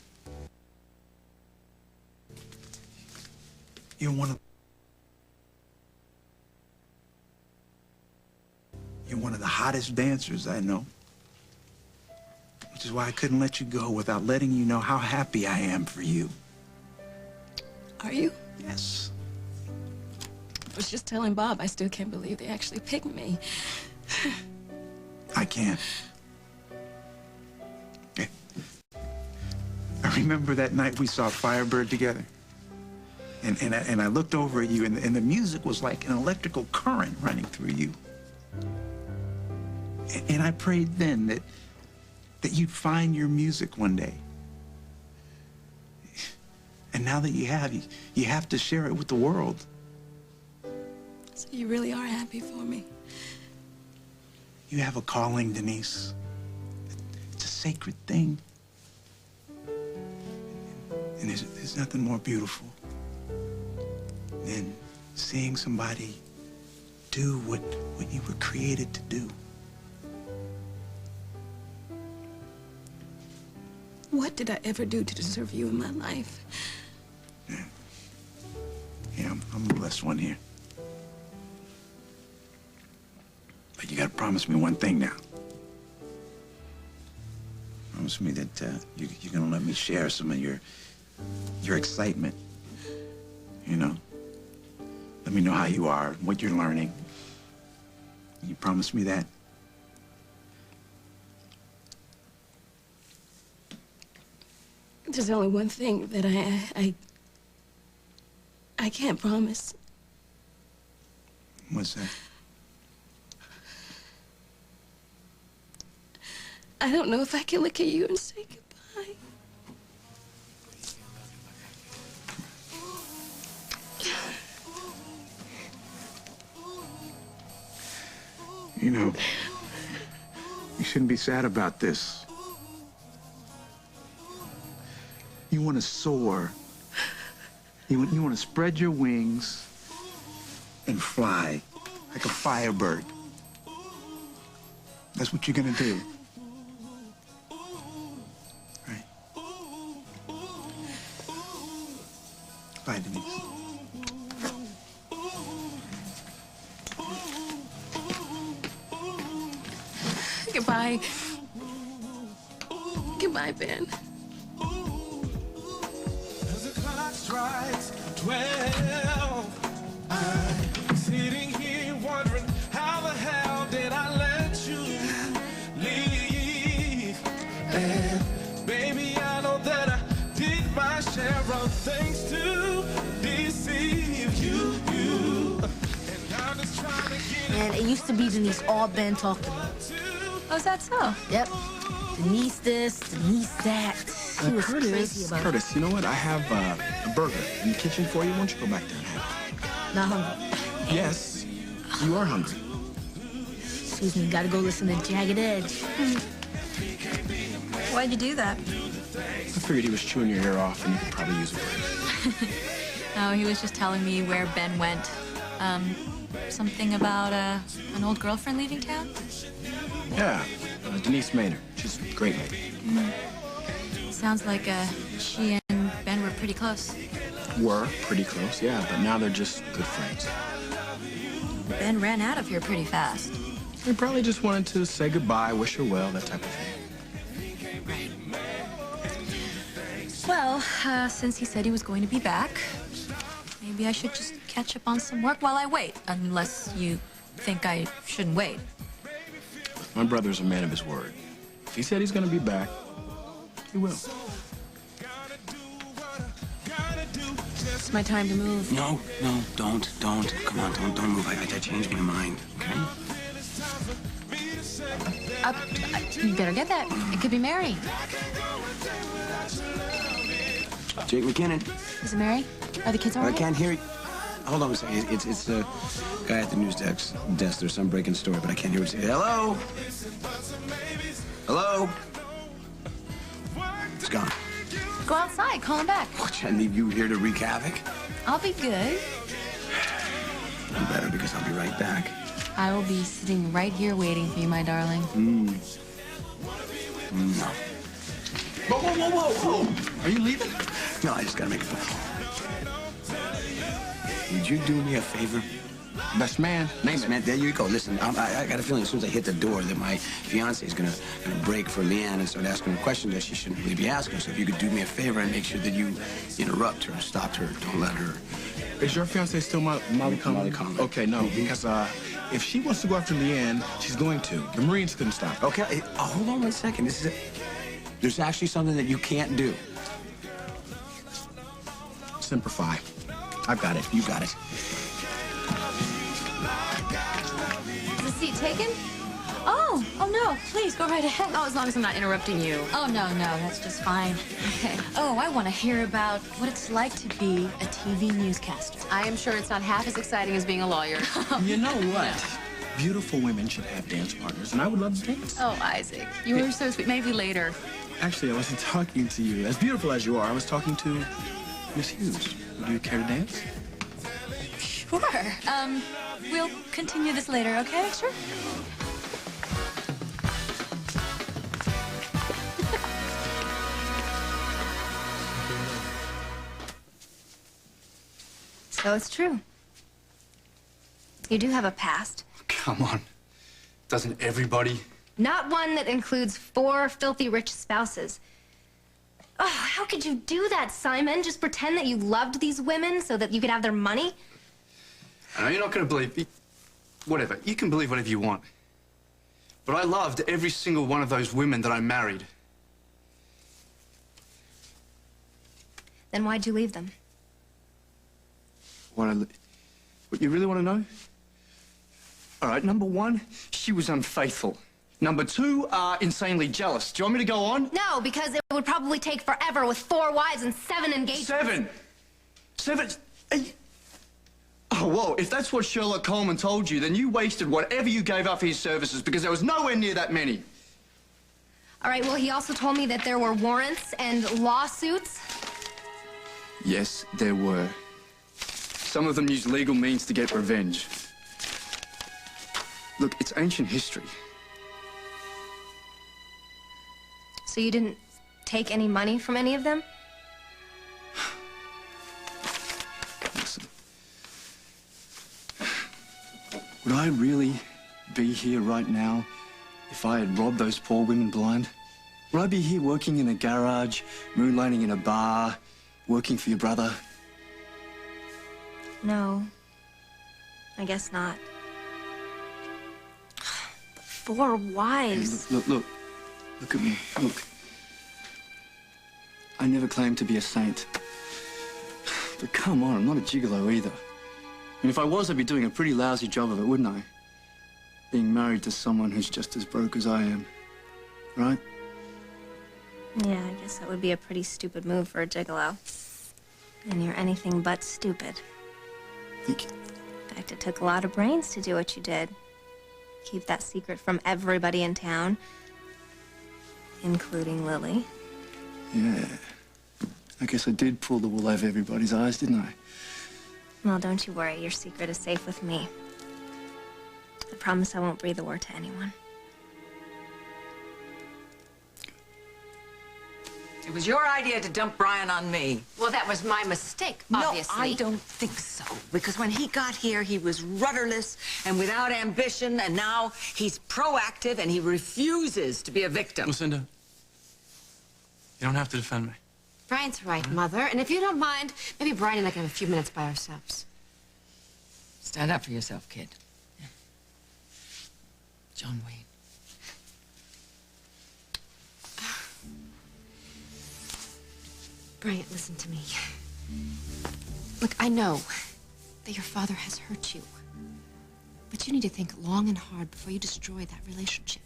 You're one of the hottest dancers I know. Which is why I couldn't let you go without letting you know how happy I am for you. Are you? Yes. I was just telling Bob, I still can't believe they actually picked me. I can't. Okay. I remember that night we saw Firebird together. And I looked over at you, and the music was like an electrical current running through you. And I prayed then that you'd find your music one day. And now that you have to share it with the world. So you really are happy for me? You have a calling, Denise. It's a sacred thing. And there's nothing more beautiful than seeing somebody do what you were created to do. What did I ever do to deserve you in my life? Yeah, I'm the blessed one here. But you gotta promise me one thing now. Promise me that you're gonna let me share some of your excitement. You know? Let me know how you are, what you're learning. You promise me that? There's only one thing that I can't promise. What's that? I don't know if I can look at you and say goodbye. You know, you shouldn't be sad about this. You want to soar. You want to spread your wings and fly like a firebird. That's what you're gonna do. Right? Bye, Denise. Goodbye. Goodbye, Ben. As the clock strikes 12, I'm sitting here wondering how the hell did I let you leave? And baby, I know that I did my share of things to deceive you. And I'm just trying to get And it used to be Denise all Ben talked about. Oh, is that so? Yep. Denise this, Denise that. He was crazy Curtis, about it. Curtis, you know what? I have a burger in the kitchen for you. Why don't you go back there and have it? Not hungry. Yes, you are hungry. Excuse me, gotta go listen to Jagged Edge. Why'd you do that? I figured he was chewing your ear off and you could probably use a break. Oh, he was just telling me where Ben went. Something about an old girlfriend leaving town? Yeah, Denise Maynard. She's a great lady. Sounds like she and Ben were pretty close. Were pretty close, yeah, but now they're just good friends. Ben ran out of here pretty fast. They probably just wanted to say goodbye, wish her well, that type of thing. Right. Well, since he said he was going to be back, maybe I should just catch up on some work while I wait, unless you think I shouldn't wait. My brother's a man of his word. If he said he's gonna be back, he will. It's my time to move. No, don't. Come on, don't move. I changed my mind, okay? You better get that. It could be Mary. Jake McKinnon. Is it Mary? Are the kids all I right? can't hear you. Hold on a second. It's the guy at the news desk. There's some breaking story, but I can't hear what you say. Hello? Hello? It's gone. Go outside. Call him back. What, should I leave you here to wreak havoc? I'll be good. You better, because I'll be right back. I will be sitting right here waiting for you, my darling. No. Whoa. Are you leaving? No, I just gotta make a phone. Would you do me a favor? Best man. Name it. Man, there you go. Listen, I got a feeling as soon as I hit the door that my fiance is gonna break for Leanne and start asking her questions that she shouldn't really be asking. So if you could do me a favor and make sure that you interrupt her, stop her, don't let her. Is your fiance still Molly Conlon? Molly Conlon. Okay, no, because if she wants to go after Leanne, she's going to. The Marines couldn't stop her. Okay, hold on one second. This is it. There's actually something that you can't do. Semper Fi. I've got it. You got it. Is the seat taken? Oh no, please go right ahead. Oh, as long as I'm not interrupting you. Oh, no, that's just fine. Okay. Oh, I want to hear about what it's like to be a TV newscaster. I am sure it's not half as exciting as being a lawyer. You know what? Beautiful women should have dance partners, and I would love to dance. Oh, Isaac, you were so sweet. Maybe later. Actually, I wasn't talking to you. As beautiful as you are, I was talking to Miss Hughes. Would you care to dance? Sure. We'll continue this later, okay? Sure. So it's true. You do have a past. Come on. Doesn't everybody? Not one that includes 4 filthy rich spouses. Oh, how could you do that, Simon? Just pretend that you loved these women so that you could have their money? I know you're not going to believe me. Whatever. You can believe whatever you want. But I loved every single one of those women that I married. Then why'd you leave them? What you really want to know? All right, number 1, she was unfaithful. Number 2, insanely jealous. Do you want me to go on? No, because it would probably take forever with 4 wives and 7 engagements. 7? Oh, whoa, if that's what Sherlock Coleman told you, then you wasted whatever you gave up for his services because there was nowhere near that many. All right, well, he also told me that there were warrants and lawsuits. Yes, there were. Some of them used legal means to get revenge. Look, it's ancient history. So you didn't take any money from any of them? Listen. Would I really be here right now if I had robbed those poor women blind? Would I be here working in a garage, moonlighting in a bar, working for your brother? No. I guess not. 4 wives. Hey, look at me, look. I never claimed to be a saint. But come on, I'm not a gigolo either. And if I was, I'd be doing a pretty lousy job of it, wouldn't I? Being married to someone who's just as broke as I am. Right? Yeah, I guess that would be a pretty stupid move for a gigolo. And you're anything but stupid. Thank you. In fact, it took a lot of brains to do what you did. Keep that secret from everybody in town, including Lily. Yeah. I guess I did pull the wool over everybody's eyes, didn't I? Well, don't you worry. Your secret is safe with me. I promise I won't breathe a word to anyone. It was your idea to dump Brian on me. Well, that was my mistake, obviously. No, I don't think so. Because when he got here, he was rudderless and without ambition, and now he's proactive and he refuses to be a victim. Lucinda, you don't have to defend me. Brian's right, Mother. And if you don't mind, maybe Brian and I can have a few minutes by ourselves. Stand up for yourself, kid. Yeah. John Wayne. Brian, listen to me. Look, I know that your father has hurt you. But you need to think long and hard before you destroy that relationship.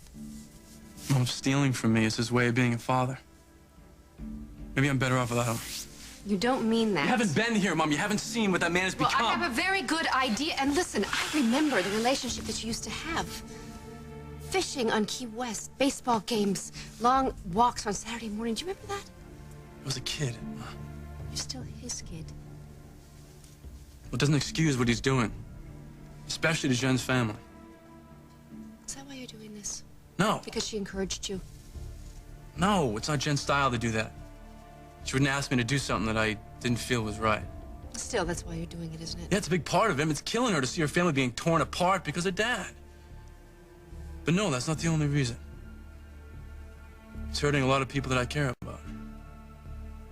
Mom, stealing from me is his way of being a father. Maybe I'm better off without him. You don't mean that. You haven't been here, Mom. You haven't seen what that man has become. Well, I have a very good idea. And listen, I remember the relationship that you used to have. Fishing on Key West, baseball games, long walks on Saturday morning. Do you remember that? I was a kid. You're still his kid. Well, it doesn't excuse what he's doing. Especially to Jen's family. Is that why you're doing this? No. Because she encouraged you? No, it's not Jen's style to do that. She wouldn't ask me to do something that I didn't feel was right. Still, that's why you're doing it, isn't it? Yeah, it's a big part of him. It's killing her to see her family being torn apart because of Dad. But no, that's not the only reason. It's hurting a lot of people that I care about.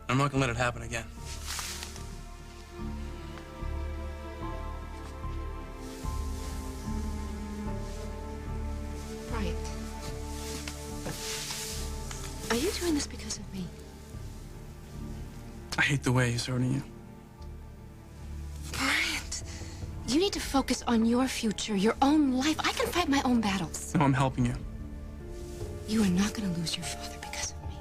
I'm not gonna let it happen again. Right. Are you doing this because of me? I hate the way he's hurting you. Bryant, you need to focus on your future, your own life. I can fight my own battles. No, I'm helping you. You are not going to lose your father because of me.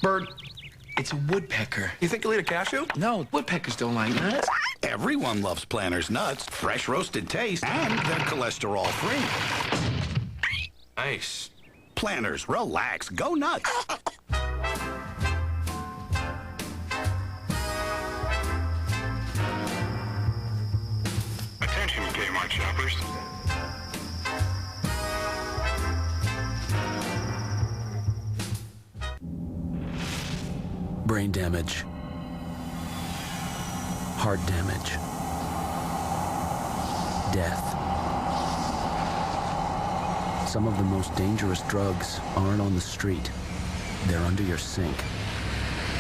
Bird, it's a woodpecker. You think you'll eat a cashew? No, woodpeckers don't like nuts. Everyone loves Planters nuts. Fresh roasted taste, and they're cholesterol-free. Nice. Planters, relax, go nuts. Attention, Kmart shoppers. Brain damage. Heart damage. Death. Some of the most dangerous drugs aren't on the street. They're under your sink.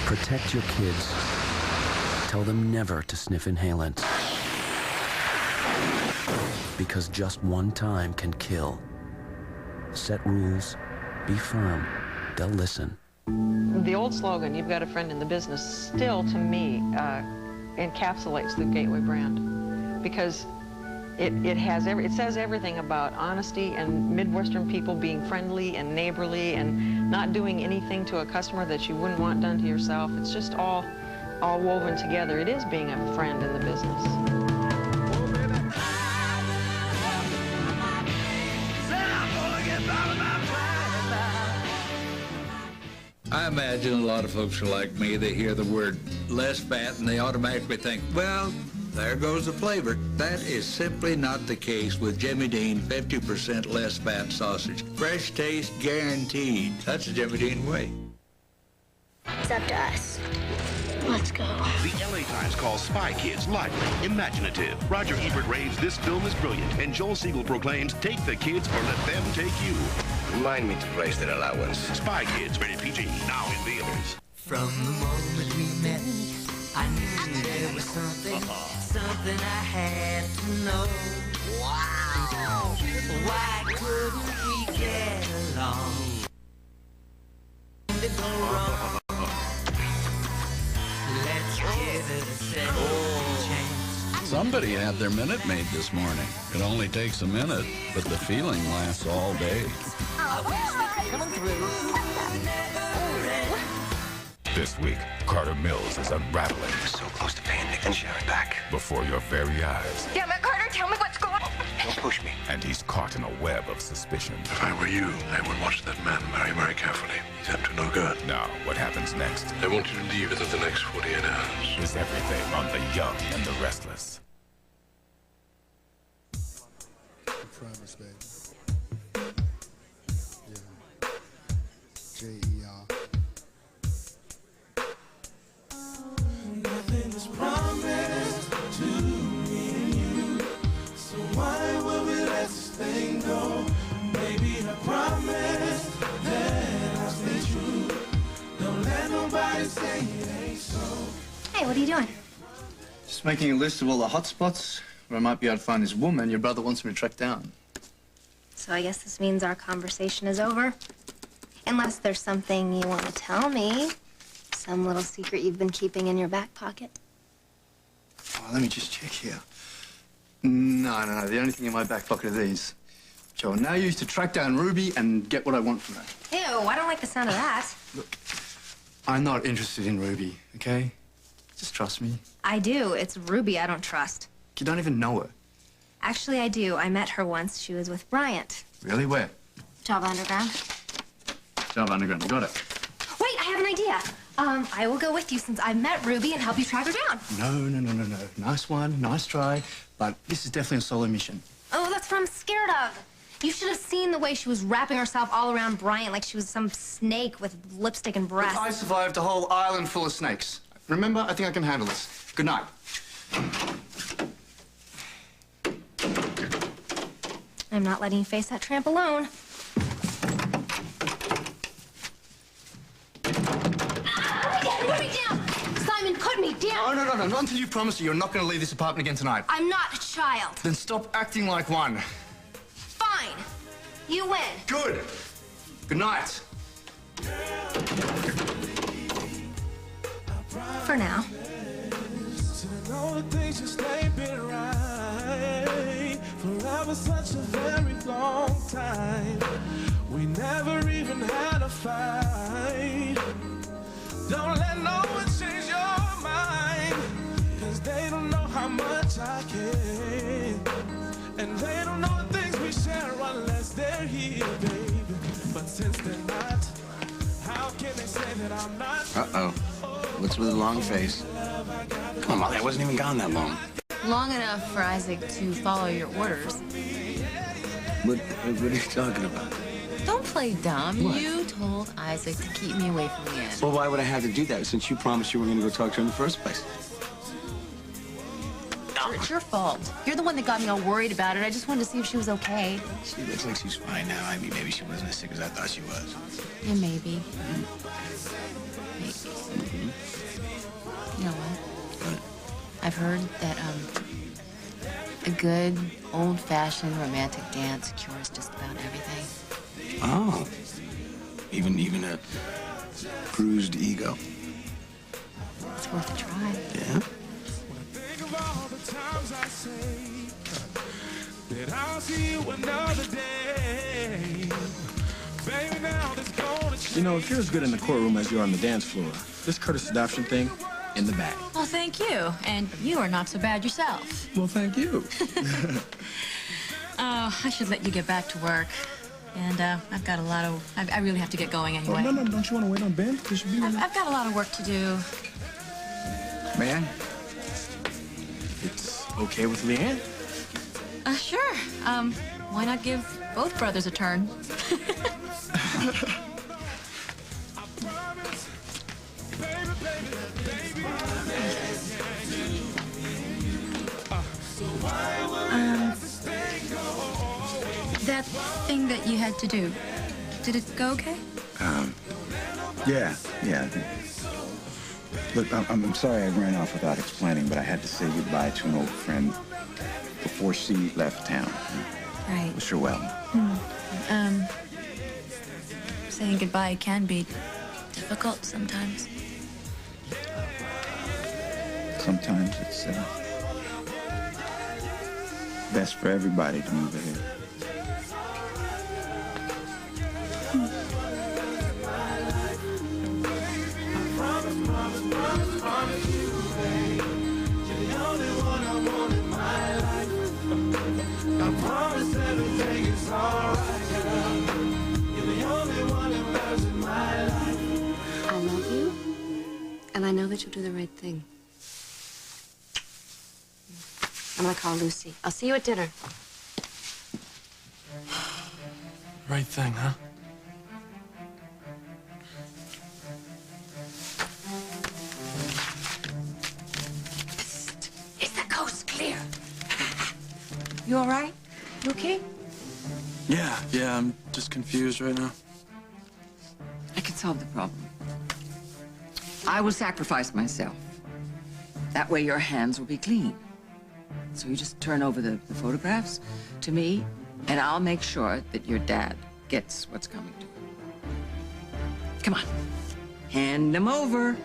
Protect your kids. Tell them never to sniff inhalants. Because just one time can kill. Set rules. Be firm. They'll listen. The old slogan, "You've got a friend in the business," still, to me, encapsulates the Gateway brand. Because it says everything about honesty and Midwestern people being friendly and neighborly and not doing anything to a customer that you wouldn't want done to yourself. It's just all woven together. It is being a friend in the business. I imagine a lot of folks are like me. They hear the word less fat and they automatically think, well, there goes the flavor. That is simply not the case with Jimmy Dean 50% less fat sausage. Fresh taste guaranteed. That's the Jimmy Dean way. It's up to us. Let's go. The LA Times calls Spy Kids lively, imaginative. Roger Ebert raves this film is brilliant, and Joel Siegel proclaims, take the kids or let them take you. Remind me to place that allowance. Spy Kids, rated PG, now in theaters. From the moment we met, I knew there was something I had to know. Wow! Why couldn't we get along? To go wrong. Let's give it a second chance. Somebody had their minute maid this morning. It only takes a minute, but the feeling lasts all day. Coming through. This week, Carter Mills is unraveling. So close to paying Nick and Sharon back. Before your very eyes. Damn it, Carter, tell me what's going on. Don't push me. And he's caught in a web of suspicion. If I were you, I would watch that man very, very carefully. He's up to no good. Now, what happens next? I want you to leave within the next 48 hours. Is everything on The Young and the Restless. I promise, baby. Yeah. J-E-R. Nothing is promised to me and you. So why would we let this thing go? Maybe I promise that I'll stay true. Don't let nobody say it ain't so. Hey, what are you doing? Just making a list of all the hot spots where I might be able to find this woman your brother wants me to track down. So I guess this means our conversation is over. Unless there's something you want to tell me. Some little secret you've been keeping in your back pocket. Oh, let me just check here. No. The only thing in my back pocket are these. Which I will now use to track down Ruby and get what I want from her. Ew, I don't like the sound of that. Look, I'm not interested in Ruby, okay? Just trust me. I do. It's Ruby I don't trust. You don't even know her. Actually, I do. I met her once. She was with Bryant. Really? Where? Java Underground. Java Underground. Got it. Wait, I have an idea. I will go with you since I met Ruby and help you track her down. No. Nice one. Nice try. But this is definitely a solo mission. Oh, that's what I'm scared of. You should have seen the way she was wrapping herself all around Bryant like she was some snake with lipstick and breasts. Look, I survived a whole island full of snakes. Remember? I think I can handle this. Good night. I'm not letting you face that tramp alone. Put me down! Simon, put me down! No. Not until you promise me you're not going to leave this apartment again tonight. I'm not a child. Then stop acting like one. Fine. You win. Good. Good night. For now. To know that things just ain't been right. Forever such a very long time. We never even had a fight. Don't let no one change your mind. Cause they don't know how much I care. And they don't know the things we share unless they're here, baby. But since they're not, how can they say that I'm not? Uh-oh. What's with the long face? Come on, Molly, I wasn't even gone that long. Long enough for Isaac to follow your orders. What are you talking about? Don't play dumb. What? You told Isaac to keep me away from Leanne. Well, why would I have to do that since you promised you were going to go talk to her in the first place? It's your fault. You're the one that got me all worried about it. I just wanted to see if she was okay. She looks like she's fine now. I mean, maybe she wasn't as sick as I thought she was. Yeah, maybe. You know what? I've heard that a good old-fashioned romantic dance cures just about everything. Oh. Even a bruised ego. It's worth a try. Yeah? Think of all the times I say that I'll see you another day. Baby, now this gonna change. You know, if you're as good in the courtroom as you are on the dance floor, this Curtis adoption thing, in the bag. Well, thank you. And you are not so bad yourself. Well, thank you. Oh, I should let you get back to work. And I've got a lot of... I really have to get going anyway. Oh, no, don't you want to wait on Ben? This should be... I've got a lot of work to do. Man, it's okay with Leanne? Sure. Why not give both brothers a turn? That thing that you had to do, did it go okay? Yeah. Look, I'm sorry I ran off without explaining, but I had to say goodbye to an old friend before she left town. Right. Wish her well. Saying goodbye can be difficult sometimes. Sometimes it's best for everybody to move ahead. I promise everything is alright, girl. You're the only one that matters in my life. I love you, and I know that you'll do the right thing. I'm gonna call Lucy. I'll see you at dinner. Right thing, huh? Is the coast clear? You all right? You okay? Yeah, I'm just confused right now. I can solve the problem. I will sacrifice myself. That way your hands will be clean. So you just turn over the photographs to me, and I'll make sure that your dad gets what's coming to him. Come on. Hand them over.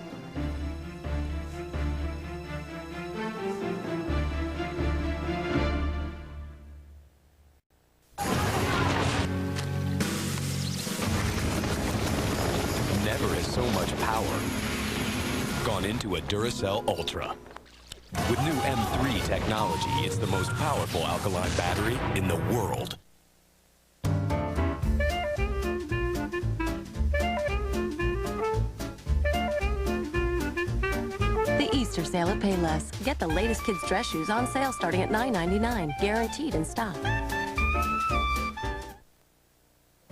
Never has so much power gone into a Duracell Ultra. With new M3 technology, it's the most powerful alkaline battery in the world. The Easter sale at Payless. Get the latest kids' dress shoes on sale starting at $9.99, guaranteed in stock.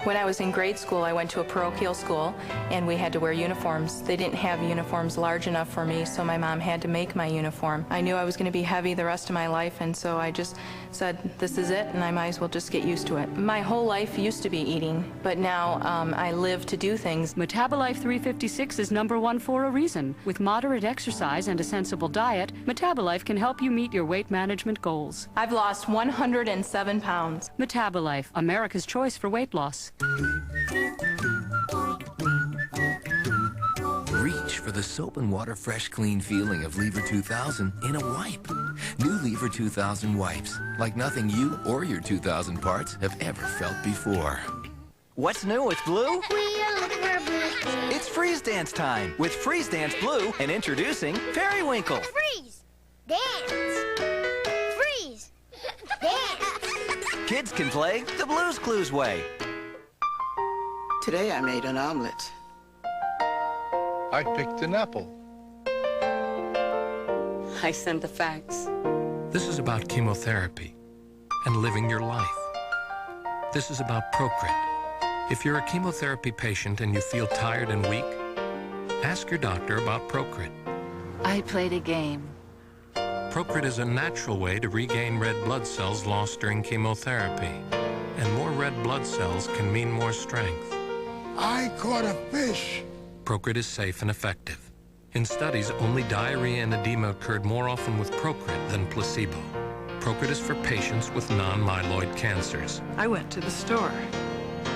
When I was in grade school, I went to a parochial school, and we had to wear uniforms. They didn't have uniforms large enough for me, so my mom had to make my uniform. I knew I was going to be heavy the rest of my life, and so I just said, this is it, and I might as well just get used to it. My whole life used to be eating, but now I live to do things. Metabolife 356 is #1 for a reason. With moderate exercise and a sensible diet, Metabolife can help you meet your weight management goals. I've lost 107 pounds. Metabolife, America's choice for weight loss. Reach for the soap and water fresh clean feeling of Lever 2000 in a wipe. New Lever 2000 wipes, like nothing you or your 2000 parts have ever felt before. What's new with Blue? It's Freeze Dance time with Freeze Dance Blue and introducing Periwinkle. Freeze! Dance! Freeze! Dance! Kids can play the Blue's Clues way. Today I made an omelet. I picked an apple. I sent the fax. This is about chemotherapy and living your life. This is about Procrit. If you're a chemotherapy patient and you feel tired and weak, ask your doctor about Procrit. I played a game. Procrit is a natural way to regain red blood cells lost during chemotherapy. And more red blood cells can mean more strength. I caught a fish. Procrit is safe and effective. In studies, only diarrhea and edema occurred more often with Procrit than placebo. Procrit is for patients with non-myeloid cancers. I went to the store.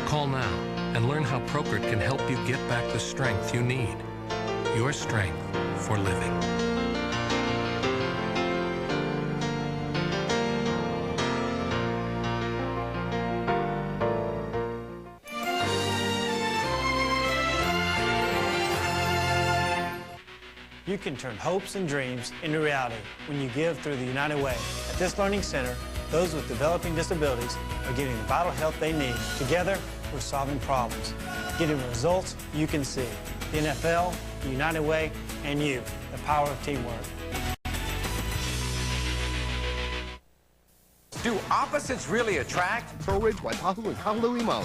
Call now and learn how Procrit can help you get back the strength you need. Your strength for living. You can turn hopes and dreams into reality when you give through the United Way. At this learning center, those with developing disabilities are getting the vital help they need. Together, we're solving problems, getting results you can see. The NFL, the United Way, and you, the power of teamwork. Do opposites really attract? 周围管他会康乐威猛。